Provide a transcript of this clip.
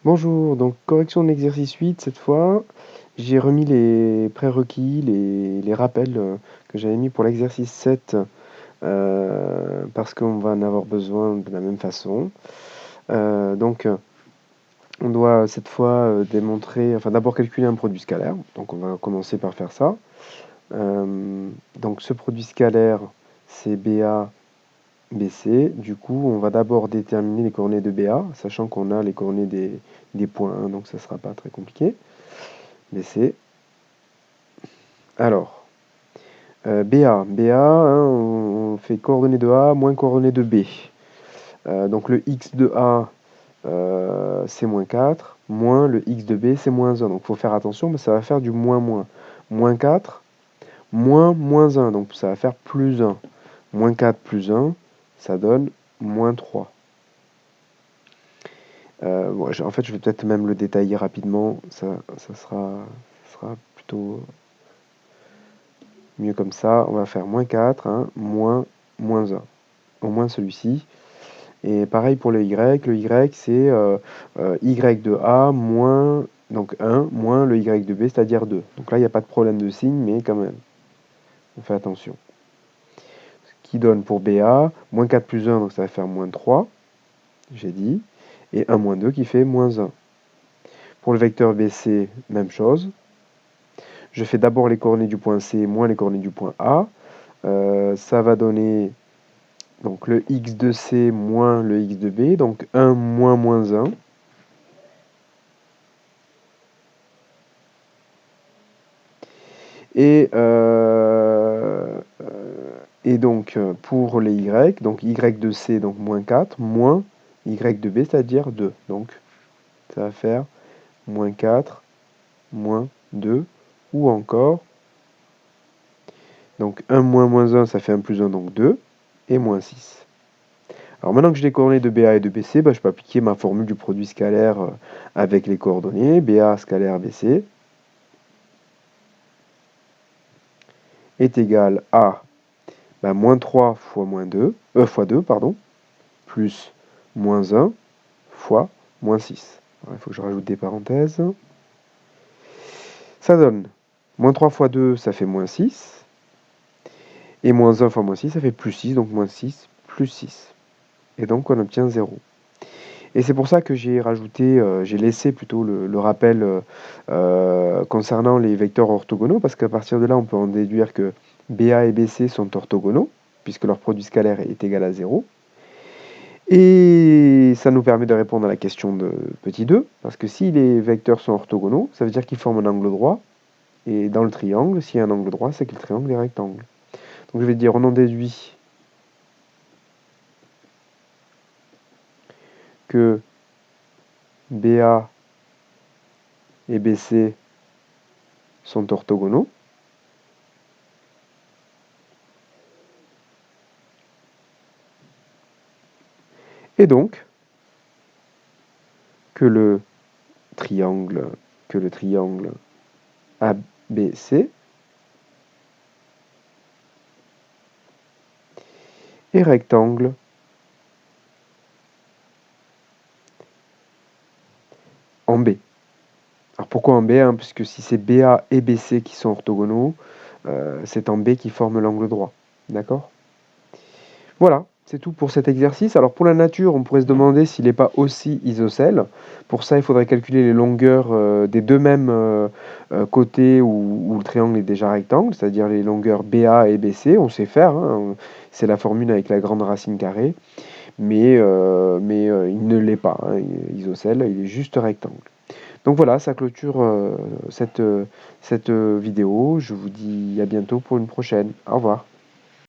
Bonjour, donc correction de l'exercice 8 cette fois. J'ai remis les prérequis, les rappels que j'avais mis pour l'exercice 7 parce qu'on va en avoir besoin de la même façon. Donc on doit cette fois démontrer, enfin d'abord calculer un produit scalaire. Donc on va commencer par faire ça. Donc ce produit scalaire c'est BA BC. Du coup, on va d'abord déterminer les coordonnées de BA, sachant qu'on a les coordonnées des points 1, donc ça ne sera pas très compliqué. BC. Alors, BA, hein, on fait coordonnées de A moins coordonnées de B. Donc le x de A, c'est moins 4, moins le x de B, c'est moins 1. Donc il faut faire attention, mais ça va faire du moins moins. Moins 4, moins 1, donc ça va faire plus 1. Moins 4 plus 1, ça donne moins 3. Bon, en fait, je vais peut-être même le détailler rapidement. Ça sera plutôt mieux comme ça. On va faire moins 4, hein, moins 1. Au moins celui-ci. Et pareil pour le y. Le y, c'est y de a moins donc 1 moins le y de b, c'est-à-dire 2. Donc là, il n'y a pas de problème de signe, mais quand même, on fait attention. Ce qui donne pour BA, moins 4 plus 1, donc ça va faire moins 3, j'ai dit. Et 1 moins 2 qui fait moins 1. Pour le vecteur BC, même chose. Je fais d'abord les coordonnées du point C moins les coordonnées du point A. Ça va donner donc le x de C moins le x de B, donc 1 moins moins 1. Et donc pour les y, donc y de C, donc moins 4, moins y de B, c'est-à-dire 2. Donc ça va faire moins 4, moins 2, ou encore, donc 1 moins moins 1, ça fait 1 plus 1, donc 2, et moins 6. Alors maintenant que j'ai les coordonnées de BA et de BC, je peux appliquer ma formule du produit scalaire avec les coordonnées, BA scalaire BC est égal à moins 3 fois moins 2, fois 2, pardon, plus moins 1 fois moins 6. Alors, il faut que je rajoute des parenthèses. Ça donne moins 3 fois 2, ça fait moins 6. Et moins 1 fois moins 6, ça fait plus 6, donc moins 6 plus 6. Et donc on obtient 0. Et c'est pour ça que j'ai rajouté, j'ai laissé plutôt le rappel concernant les vecteurs orthogonaux, parce qu'à partir de là, on peut en déduire que BA et BC sont orthogonaux, puisque leur produit scalaire est égal à 0. Et ça nous permet de répondre à la question de petit 2, parce que si les vecteurs sont orthogonaux, ça veut dire qu'ils forment un angle droit, et dans le triangle, s'il y a un angle droit, c'est que le triangle est rectangle. Donc je vais dire, on en déduit que BA et BC sont orthogonaux. Et donc, que le triangle ABC est rectangle en B. Alors pourquoi en B, hein, puisque si c'est BA et BC qui sont orthogonaux, c'est en B qui forme l'angle droit. D'accord? Voilà, c'est tout pour cet exercice. Alors pour la nature, on pourrait se demander s'il n'est pas aussi isocèle. Pour ça, il faudrait calculer les longueurs des deux mêmes côtés où le triangle est déjà rectangle, c'est-à-dire les longueurs BA et BC. On sait faire, hein, c'est la formule avec la grande racine carrée, mais il ne l'est pas, hein, isocèle, il est juste rectangle. Donc voilà, ça clôture cette vidéo. Je vous dis à bientôt pour une prochaine. Au revoir.